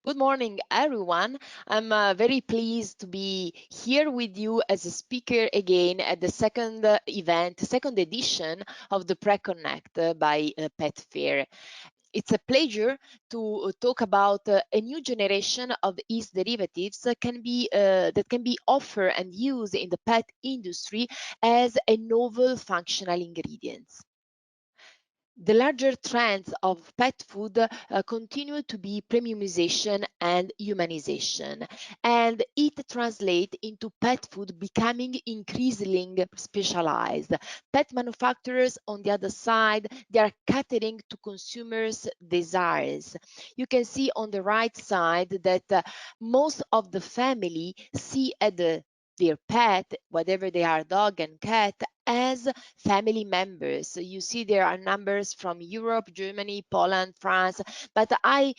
Good morning, everyone. I'm very pleased to be here with you as a speaker again at the second event, second edition of the Pre-Connect by Pet Fair. It's a pleasure to talk about a new generation of yeast derivatives that can be offered and used in the pet industry as a novel functional ingredients. The larger trends of pet food continue to be premiumization and humanization, and it translates into pet food becoming increasingly specialized. Pet manufacturers, on the other side, they are catering to consumers' desires. You can see on the right side that most of the family see at their pet, whatever they are, dog and cat, as family members. So you see there are numbers from Europe, Germany, Poland, France, but I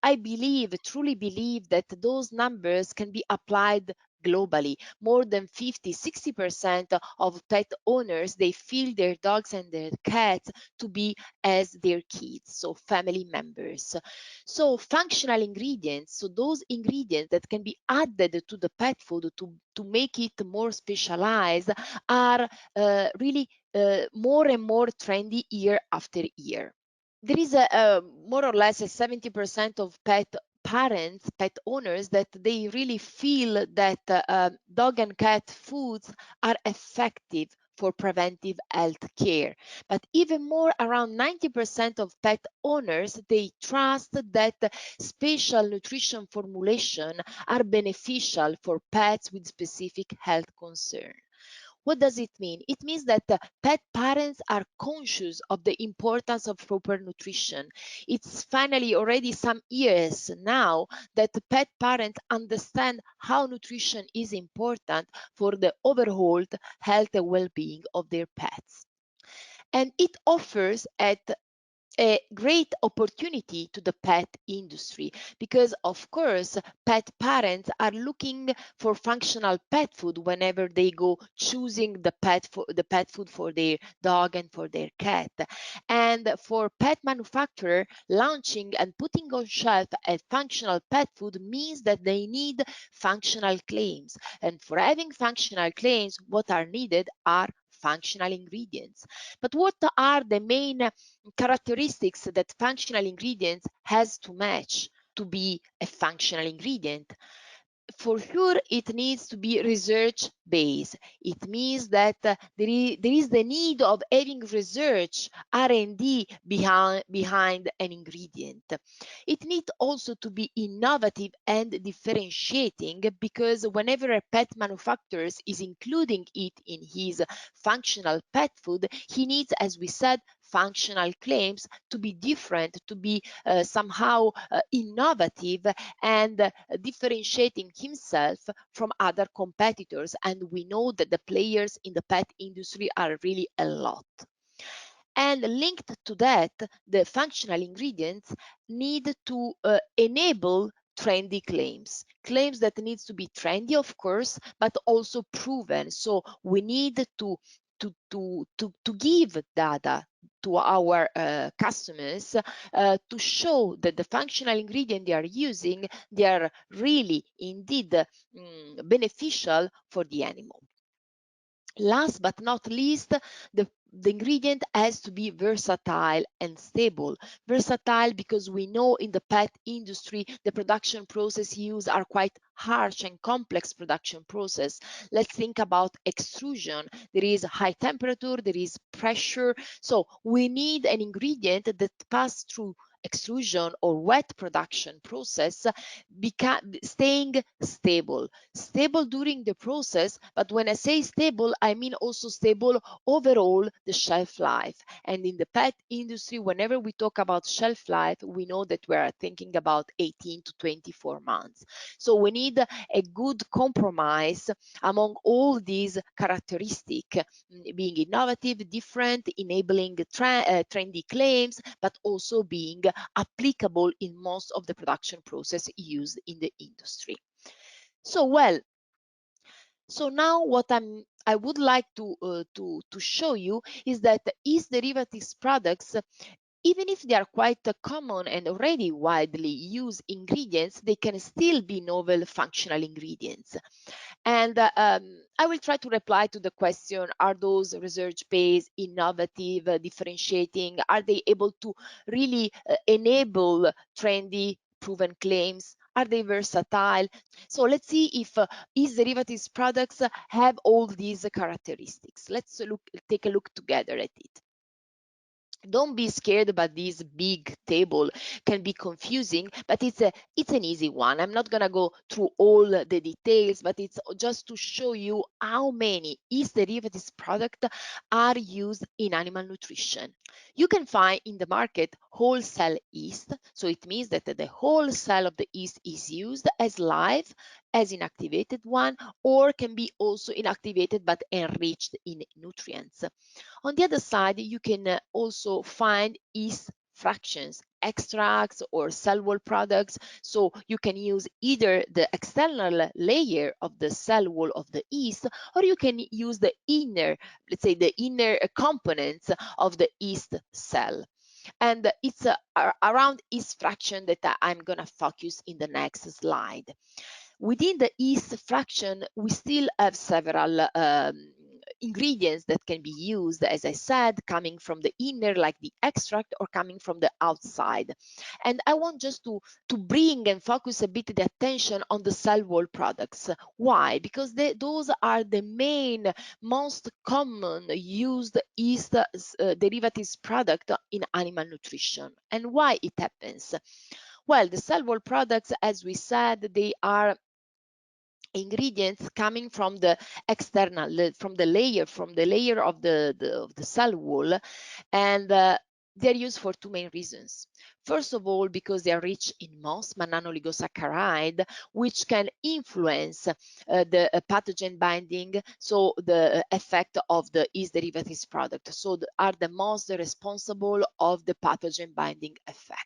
believe, truly believe that those numbers can be applied globally. More than 50-60% of pet owners, they feel their dogs and their cats to be as their kids, so family members. So functional ingredients, so those ingredients that can be added to the pet food to make it more specialized, are really more and more trendy year after year. There is a more or less a 70% of pet parents, pet owners, that they really feel that dog and cat foods are effective for preventive health care. But even more, around 90% of pet owners, they trust that special nutrition formulation are beneficial for pets with specific health concern. What does it mean? It means that pet parents are conscious of the importance of proper nutrition. It's finally already some years now that the pet parents understand how nutrition is important for the overall health and well-being of their pets. And it offers at a great opportunity to the pet industry because of course pet parents are looking for functional pet food whenever they go choosing the pet food for their dog and for their cat. And for pet manufacturer, launching and putting on shelf a functional pet food means that they need functional claims, and for having functional claims, what are needed are functional ingredients. But what are the main characteristics that functional ingredients has to match to be a functional ingredient? For sure, it needs to be research based. It means that there is the need of having research R&D behind an ingredient. It needs also to be innovative and differentiating, because whenever a pet manufacturer is including it in his functional pet food, he needs, as we said, functional claims to be different, to be somehow innovative, and differentiating himself from other competitors. And we know that the players in the pet industry are really a lot. And linked to that, the functional ingredients need to enable trendy claims that needs to be trendy, of course, but also proven. So we need to give data to our customers to show that the functional ingredient they are using, they are really indeed beneficial for the animal. Last but not least, the ingredient has to be versatile and stable. Versatile because we know in the pet industry the production process used are quite harsh and complex production process. Let's think about extrusion. There is high temperature, there is pressure. So we need an ingredient that pass through extrusion or wet production process, staying stable during the process. But when I say stable, I mean also stable overall the shelf life. And in the pet industry, whenever we talk about shelf life, we know that we are thinking about 18 to 24 months. So we need a good compromise among all these characteristics, being innovative, different, enabling trendy claims, but also being applicable in most of the production process used in the industry. So well, so now what I would like to show you is that yeast derivatives products even if they are quite common and already widely used ingredients, they can still be novel functional ingredients. And I will try to reply to the question, are those research-based, innovative, differentiating? Are they able to really enable trendy, proven claims? Are they versatile? So let's see if Yeast derivatives products have all these characteristics. Let's take a look together at it. Don't be scared about this big table, can be confusing, but it's an easy one. I'm not gonna go through all the details, but it's just to show you how many yeast derivatives products are used in animal nutrition. You can find in the market whole cell yeast, so it means that the whole cell of the yeast is used as live, as inactivated one, or can be also inactivated but enriched in nutrients. On the other side, you can also find yeast fractions, extracts, or cell wall products. So you can use either the external layer of the cell wall of the yeast, or you can use the inner, let's say the inner components of the yeast cell. And it's around yeast fraction that I'm going to focus in the next slide. Within the yeast fraction, we still have several ingredients that can be used, as I said, coming from the inner, like the extract, or coming from the outside. And I want just to bring and focus a bit the attention on the cell wall products. Why? Because those are the main, most common used yeast derivatives product in animal nutrition. And why it happens? Well, the cell wall products, as we said, they are ingredients coming from the external, from the layer of the cell wall, and they're used for two main reasons. First of all, because they are rich in moss, mannanoligosaccharides, which can influence the pathogen binding, so the effect of the yeast derivatives product. So are the moss responsible of the pathogen binding effect.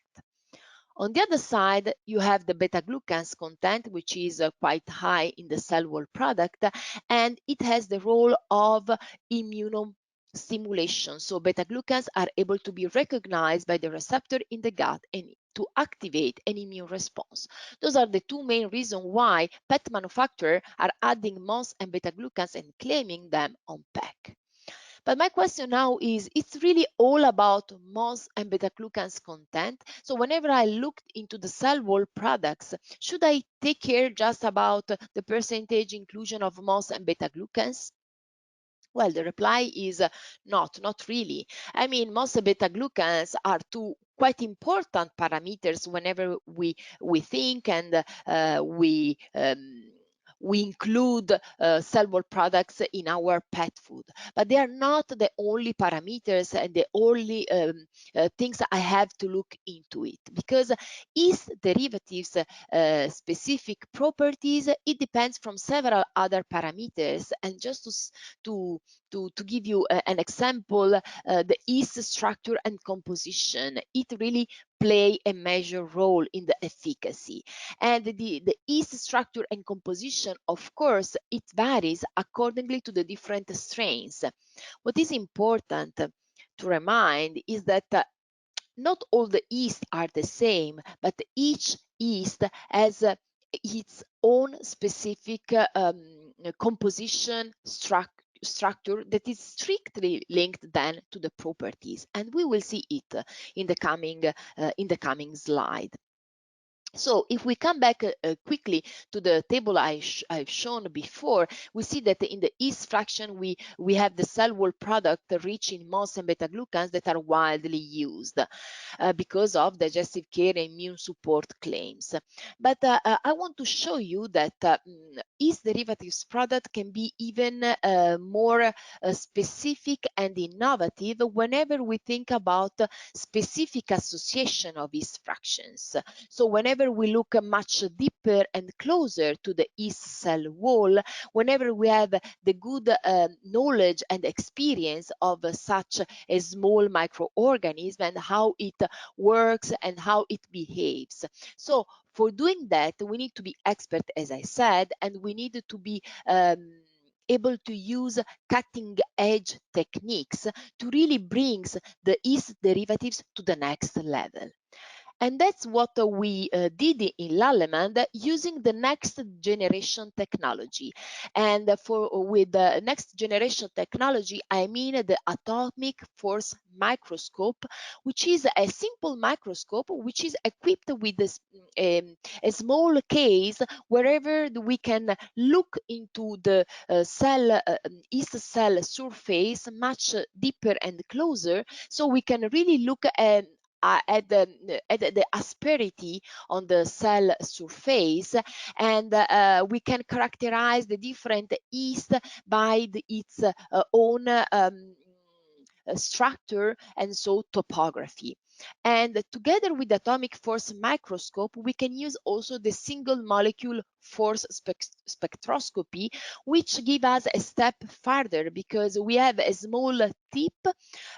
On the other side, you have the beta-glucans content, which is quite high in the cell wall product, and it has the role of immunostimulation. So beta-glucans are able to be recognized by the receptor in the gut and to activate an immune response. Those are the two main reasons why pet manufacturers are adding moss and beta-glucans and claiming them on pack. But my question now is, it's really all about moss and beta-glucans content. So whenever I look into the cell wall products, should I take care just about the percentage inclusion of moss and beta-glucans? Well, the reply is not really. I mean, moss and beta-glucans are two quite important parameters whenever we think and we include cell wall products in our pet food, but they are not the only parameters and the only things I have to look into it, because yeast derivatives specific properties, it depends from several other parameters. And just to give you an example, the yeast structure and composition, it really play a major role in the efficacy. And the yeast structure and composition, of course, it varies accordingly to the different strains. What is important to remind is that not all the yeast are the same, but each yeast has its own specific composition structure that is strictly linked then to the properties, and we will see it in the coming slide. So if we come back quickly to the table I've shown before, we see that in the yeast fraction, we have the cell wall product rich in moss and beta-glucans that are widely used because of digestive care and immune support claims. But I want to show you that yeast derivatives product can be even more specific and innovative whenever we think about specific association of yeast fractions. So whenever we look much deeper and closer to the yeast cell wall, whenever we have the good knowledge and experience of such a small microorganism and how it works and how it behaves. So for doing that, we need to be expert, as I said, and we need to be able to use cutting edge techniques to really bring the yeast derivatives to the next level. And that's what we did in Lallemand using the next generation technology. And with the next generation technology, I mean the atomic force microscope, which is a simple microscope which is equipped with this, a small case wherever we can look into the yeast cell surface much deeper and closer, so we can really look at the asperity on the cell surface, and we can characterize the different yeast by its own structure and so topography. And together with the atomic force microscope, we can use also the single molecule force spectroscopy, which give us a step further because we have a small tip,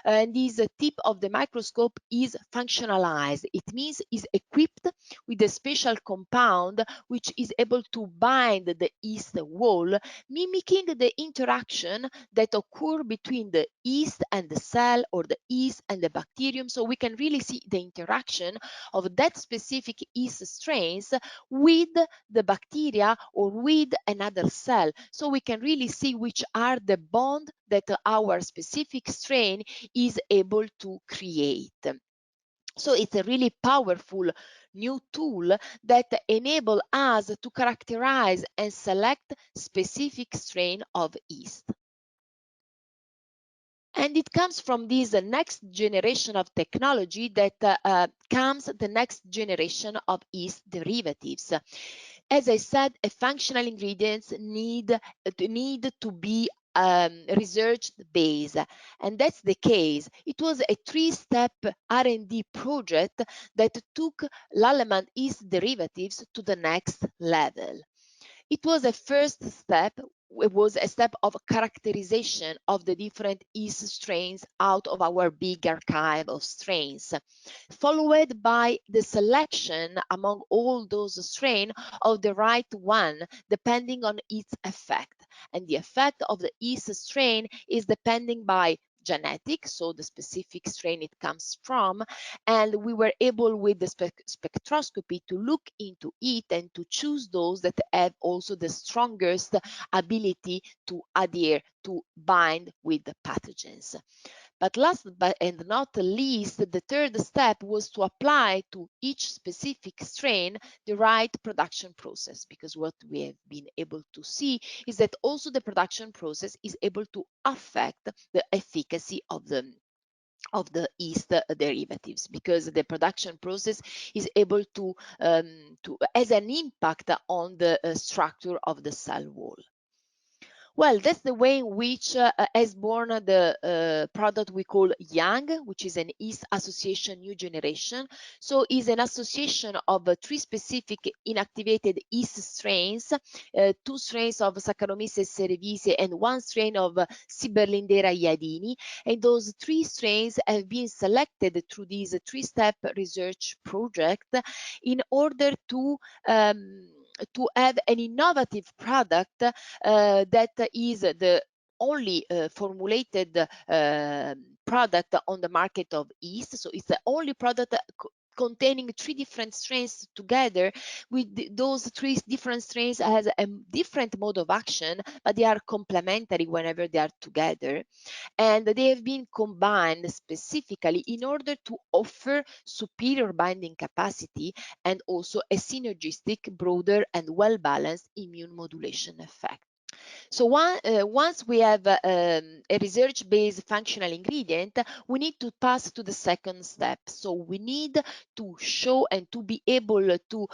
and this tip of the microscope is functionalized. It means is equipped with a special compound which is able to bind the yeast wall, mimicking the interaction that occur between the yeast and the cell, or the yeast and the bacterium. So we can really see the interaction of that specific yeast strains with the bacteria or with another cell. So we can really see which are the bond that our specific strain is able to create. So it's a really powerful new tool that enable us to characterize and select specific strain of yeast. And it comes from this next generation of technology that comes the next generation of yeast derivatives. As I said, a functional ingredients need to be research based, and that's the case. It was a three-step R&D project that took Lallemand yeast derivatives to the next level. It was a first step. It was a step of characterization of the different yeast strains out of our big archive of strains, followed by the selection among all those strains of the right one, depending on its effect. And the effect of the yeast strain is depending by genetic, so the specific strain it comes from, and we were able with the spectroscopy to look into it and to choose those that have also the strongest ability to adhere, to bind with the pathogens. But last but and not least, the third step was to apply to each specific strain the right production process, because what we have been able to see is that also the production process is able to affect the efficacy of the yeast derivatives, because the production process is able to has an impact on the structure of the cell wall. Well, that's the way in which has born the product we call YOUNG, which is an yeast association new generation. So it's an association of three specific inactivated yeast strains, two strains of Saccharomyces cerevisiae and one strain of Ciberlindera iadini. And those three strains have been selected through this three-step research project in order to have an innovative product that is the only formulated product on the market of yeast. So it's the only product containing three different strains together. With those three different strains has a different mode of action, but they are complementary whenever they are together. And they have been combined specifically in order to offer superior binding capacity and also a synergistic, broader, and well-balanced immune modulation effect. So once we have a research-based functional ingredient, we need to pass to the second step. So we need to show and to be able to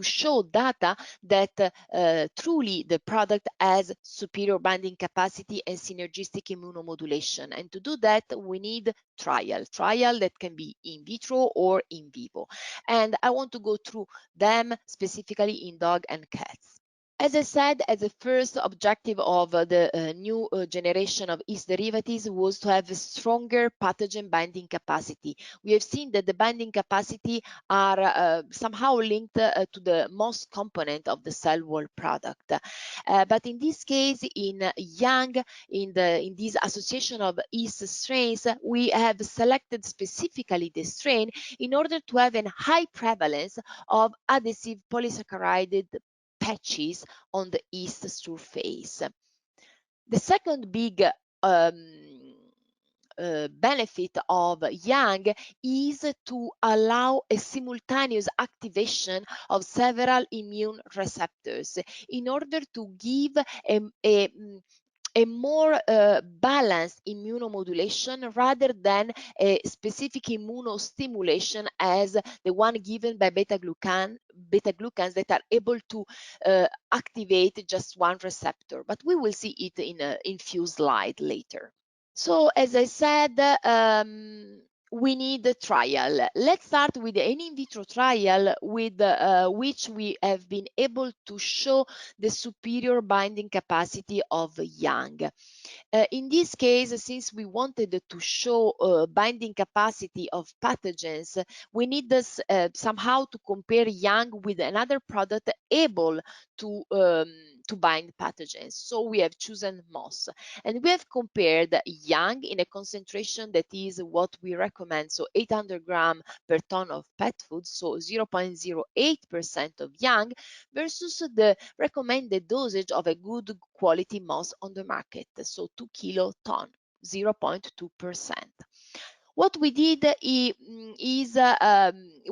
show data that truly the product has superior binding capacity and synergistic immunomodulation. And to do that, we need trial that can be in vitro or in vivo. And I want to go through them specifically in dog and cats. As I said, as the first objective of the new generation of yeast derivatives was to have a stronger pathogen binding capacity. We have seen that the binding capacity are somehow linked to the most component of the cell wall product. But in this case, in young, in this association of yeast strains, we have selected specifically the strain in order to have a high prevalence of adhesive polysaccharide patches on the yeast surface. The second big benefit of yang is to allow a simultaneous activation of several immune receptors in order to give a more balanced immunomodulation rather than a specific immunostimulation as the one given by beta-glucans that are able to activate just one receptor. But we will see it in few slides later. So as I said, we need a trial. Let's start with an in vitro trial with which we have been able to show the superior binding capacity of yang. In this case, since we wanted to show binding capacity of pathogens, we need this somehow to compare yang with another product able to bind pathogens. So we have chosen moss, and we have compared yang in a concentration that is what we recommend, so 800 grams per ton of pet food, so 0.08% of yang, versus the recommended dosage of a good quality moss on the market, so 2 kiloton, 0.2%. What we did is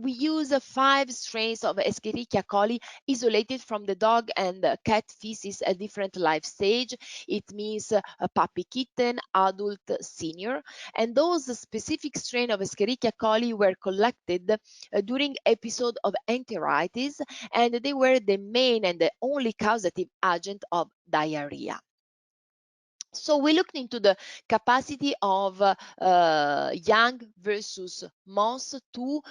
we use 5 strains of Escherichia coli isolated from the dog and cat feces at different life stage. It means a puppy, kitten, adult, senior. And those specific strain of Escherichia coli were collected during episode of enteritis, and they were the main and the only causative agent of diarrhea. So we looked into the capacity of yang versus moss to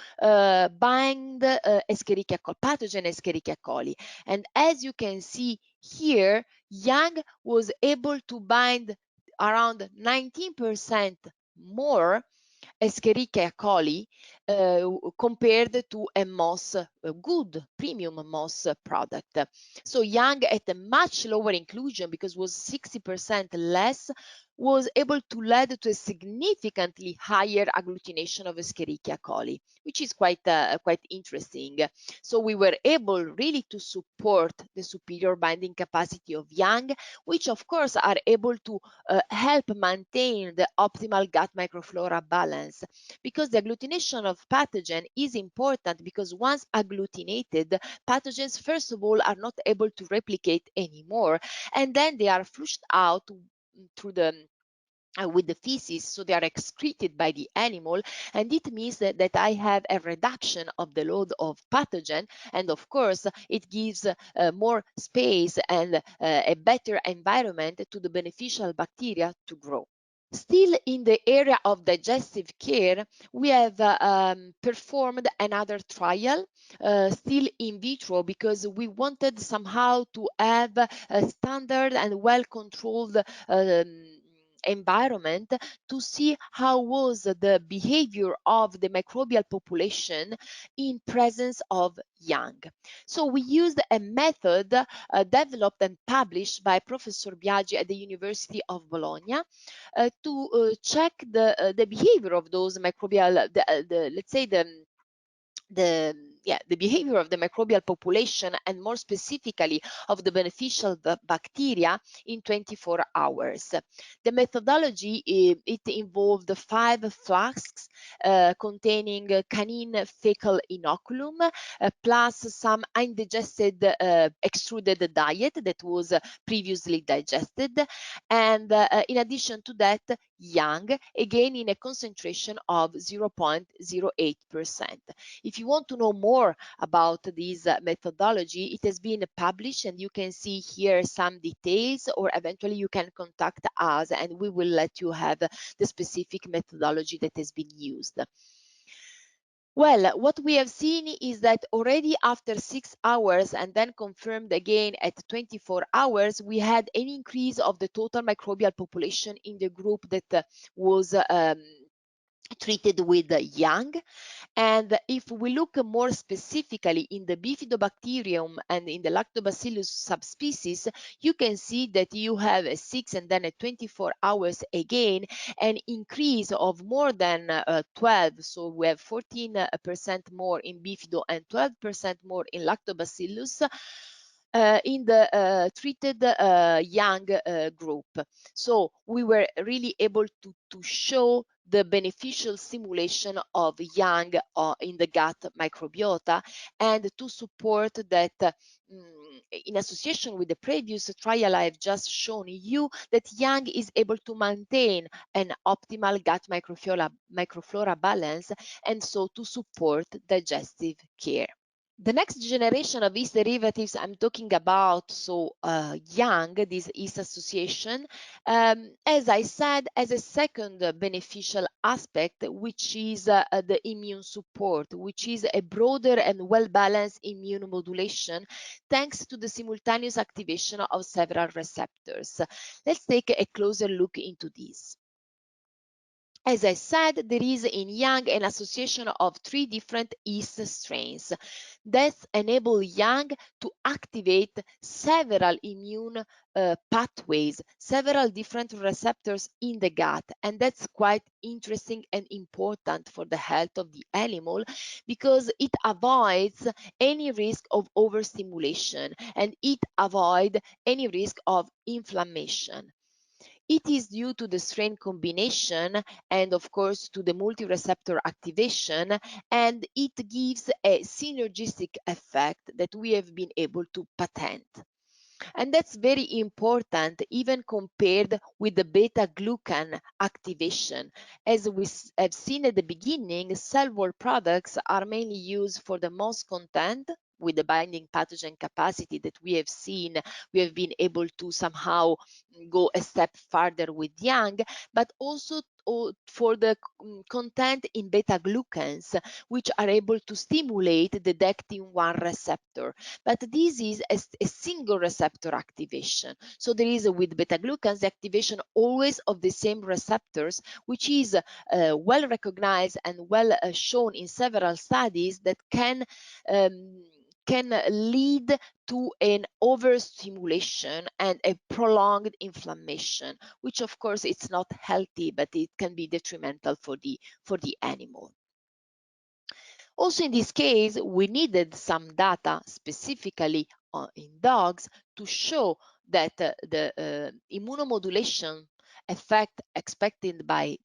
bind Escherichia coli, pathogen Escherichia coli. And as you can see here, yang was able to bind around 19% more Escherichia coli compared to a moss, a good premium moss product. So young at a much lower inclusion, because it was 60% less, was able to lead to a significantly higher agglutination of Escherichia coli, which is quite interesting. So we were able really to support the superior binding capacity of yang, which of course are able to help maintain the optimal gut microflora balance, because the agglutination of pathogen is important, because once agglutinated, pathogens first of all are not able to replicate anymore, and then they are flushed out through the with the feces, so they are excreted by the animal, and it means that I have a reduction of the load of pathogen, and of course it gives more space and a better environment to the beneficial bacteria to grow. Still in the area of digestive care, we have performed another trial, still in vitro, because we wanted somehow to have a standard and well-controlled environment to see how was the behavior of the microbial population in presence of yang. So we used a method developed and published by Professor Biagi at the University of Bologna to check the behavior of those microbial, let's say the behavior of the microbial population, and more specifically of the beneficial bacteria in 24 hours. The methodology, it involved 5 flasks containing canine fecal inoculum, plus some undigested extruded diet that was previously digested, and in addition to that, yang, again in a concentration of 0.08%. If you want to know more about this methodology, it has been published, and you can see here some details, or eventually you can contact us and we will let you have the specific methodology that has been used. Well, what we have seen is that already after 6 hours and then confirmed again at 24 hours, we had an increase of the total microbial population in the group that was treated with young. And if we look more specifically in the bifidobacterium and in the lactobacillus subspecies, you can see that you have a 6 and then a 24 hours again, an increase of more than 12. So we have 14% more in bifido and 12% more in lactobacillus. In the treated young group. So we were really able to show the beneficial stimulation of young in the gut microbiota, and to support that in association with the previous trial I've just shown you, that young is able to maintain an optimal gut microflora balance, and so to support digestive care. The next generation of yeast derivatives I'm talking about, so young, this yeast association, as I said, as a second beneficial aspect, which is the immune support, which is a broader and well-balanced immune modulation thanks to the simultaneous activation of several receptors. Let's take a closer look into this. As I said, there is in young an association of 3 different yeast strains that enable young to activate several immune pathways, several different receptors in the gut. And that's quite interesting and important for the health of the animal, because it avoids any risk of overstimulation and it avoids any risk of inflammation. It is due to the strain combination and, of course, to the multi-receptor activation, and it gives a synergistic effect that we have been able to patent. And that's very important even compared with the beta-glucan activation. As we have seen at the beginning, cell wall products are mainly used for the most content with the binding pathogen capacity that we have seen. We have been able to somehow go a step further with young, but also for the content in beta glucans, which are able to stimulate the dectin-1 receptor. But this is a single receptor activation. So there is with beta glucans the activation always of the same receptors, which is well recognized and well shown in several studies that can lead to an overstimulation and a prolonged inflammation, which of course it's not healthy, but it can be detrimental for the animal. Also in this case, we needed some data specifically in dogs to show that the immunomodulation effect expected by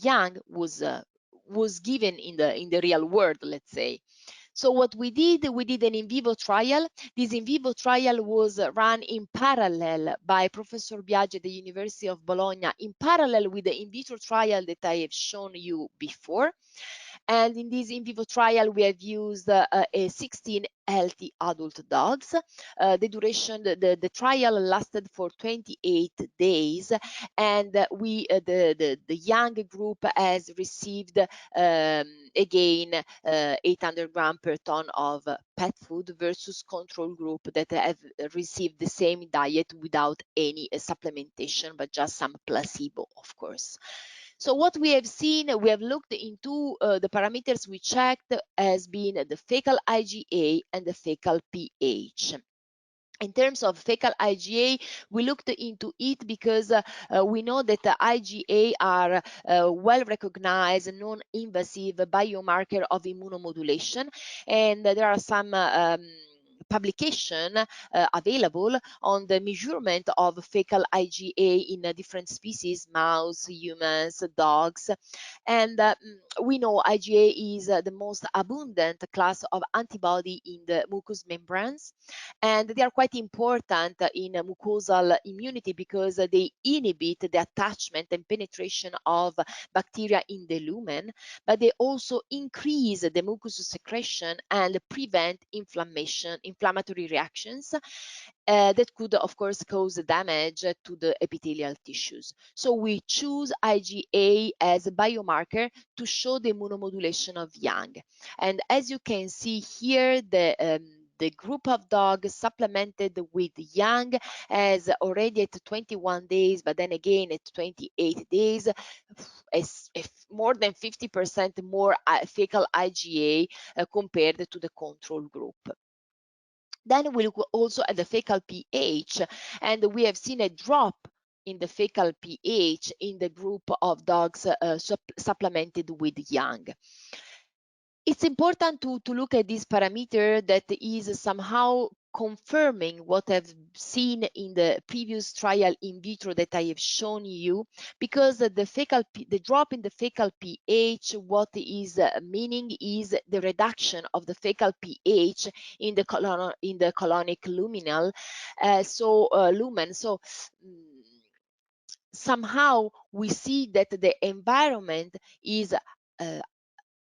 young was given in the real world, let's say. So what we did an in vivo trial. This in vivo trial was run in parallel by Professor Biagi at the University of Bologna, in parallel with the in vitro trial that I have shown you before. And in this in vivo trial, we have used 16 healthy adult dogs. The duration, the trial lasted for 28 days, and the young group has received again 800 grams per ton of pet food, versus control group that have received the same diet without any supplementation, but just some placebo, of course. So what we have seen, we have looked into the parameters we checked as being the fecal IgA and the fecal pH. In terms of fecal IgA, we looked into it because we know that the IgA are well recognized non-invasive biomarker of immunomodulation, and there are some publication available on the measurement of fecal IgA in different species, mouse, humans, dogs. And we know IgA is the most abundant class of antibody in the mucous membranes, and they are quite important in mucosal immunity because they inhibit the attachment and penetration of bacteria in the lumen, but they also increase the mucus secretion and prevent inflammation inflammatory reactions that could, of course, cause damage to the epithelial tissues. So we choose IgA as a biomarker to show the immunomodulation of young. And as you can see here, the group of dogs supplemented with young as already at 21 days, but then again at 28 days, if more than 50% more fecal IgA compared to the control group. Then we look also at the fecal pH, and we have seen a drop in the fecal pH in the group of dogs supplemented with young. It's important to look at this parameter that is somehow confirming what I've seen in the previous trial in vitro that I have shown you, because the drop in the fecal pH, what is meaning is the reduction of the fecal pH in the colonic luminal, lumen. So somehow we see that the environment is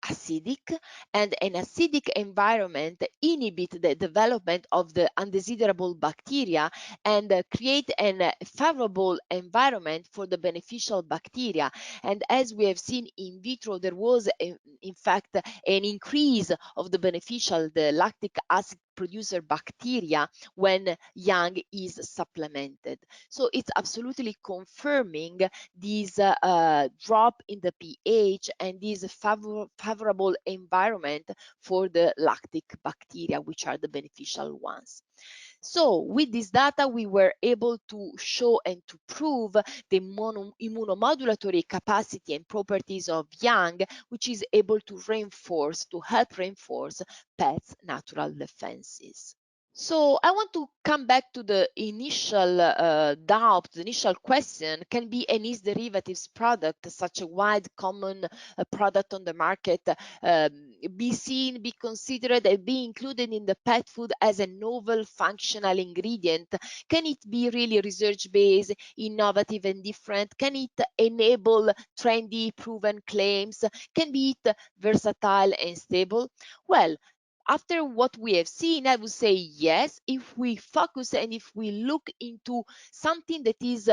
acidic, and an acidic environment inhibit the development of the undesirable bacteria and create a favorable environment for the beneficial bacteria. And as we have seen in vitro, there was in fact an increase of the the lactic acid producer bacteria when young is supplemented. So it's absolutely confirming this drop in the pH and this favorable environment for the lactic bacteria, which are the beneficial ones. So with this data, we were able to show and to prove the immunomodulatory capacity and properties of young, which is able to help reinforce pets' natural defenses. So I want to come back to the initial doubt, the initial question: can be an yeast derivatives product, such a wide common product on the market, be considered and be included in the pet food as a novel functional ingredient? Can it be really research-based, innovative and different? Can it enable trendy, proven claims? Can be it versatile and stable? Well, after what we have seen, I would say yes, if we focus and if we look into something that is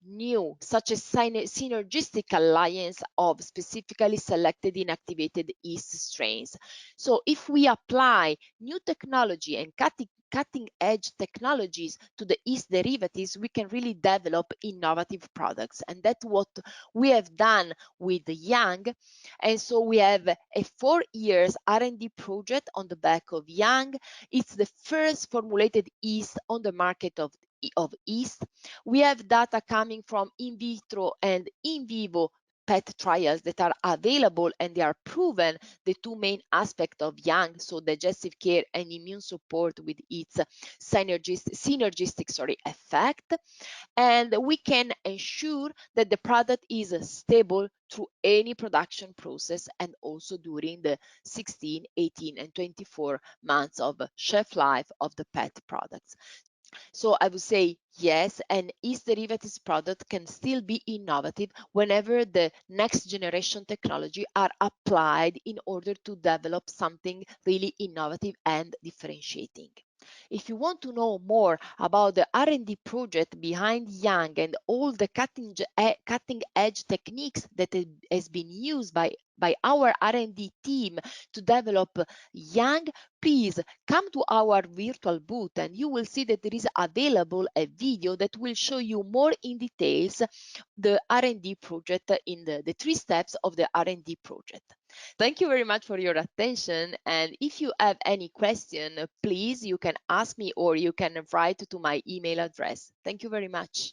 new, such as synergistic alliance of specifically selected inactivated yeast strains. So if we apply new technology and cutting edge technologies to the yeast derivatives, we can really develop innovative products. And that's what we have done with the young. And so we have a 4 years R&D project on the back of young. It's the first formulated yeast on the market of yeast. We have data coming from in vitro and in vivo pet trials that are available, and they are proven the two main aspects of young, so digestive care and immune support with its synergistic effect. And we can ensure that the product is stable through any production process and also during the 16, 18, and 24 months of shelf life of the pet products. So I would say yes, and yeast derivatives product can still be innovative whenever the next generation technology are applied in order to develop something really innovative and differentiating. If you want to know more about the R&D project behind young and all the cutting edge techniques that has been used by our R&D team to develop young, please come to our virtual booth and you will see that there is available a video that will show you more in details the R&D project in the 3 steps of the R&D project. Thank you very much for your attention, and if you have any question, please you can ask me or you can write to my email address. Thank you very much.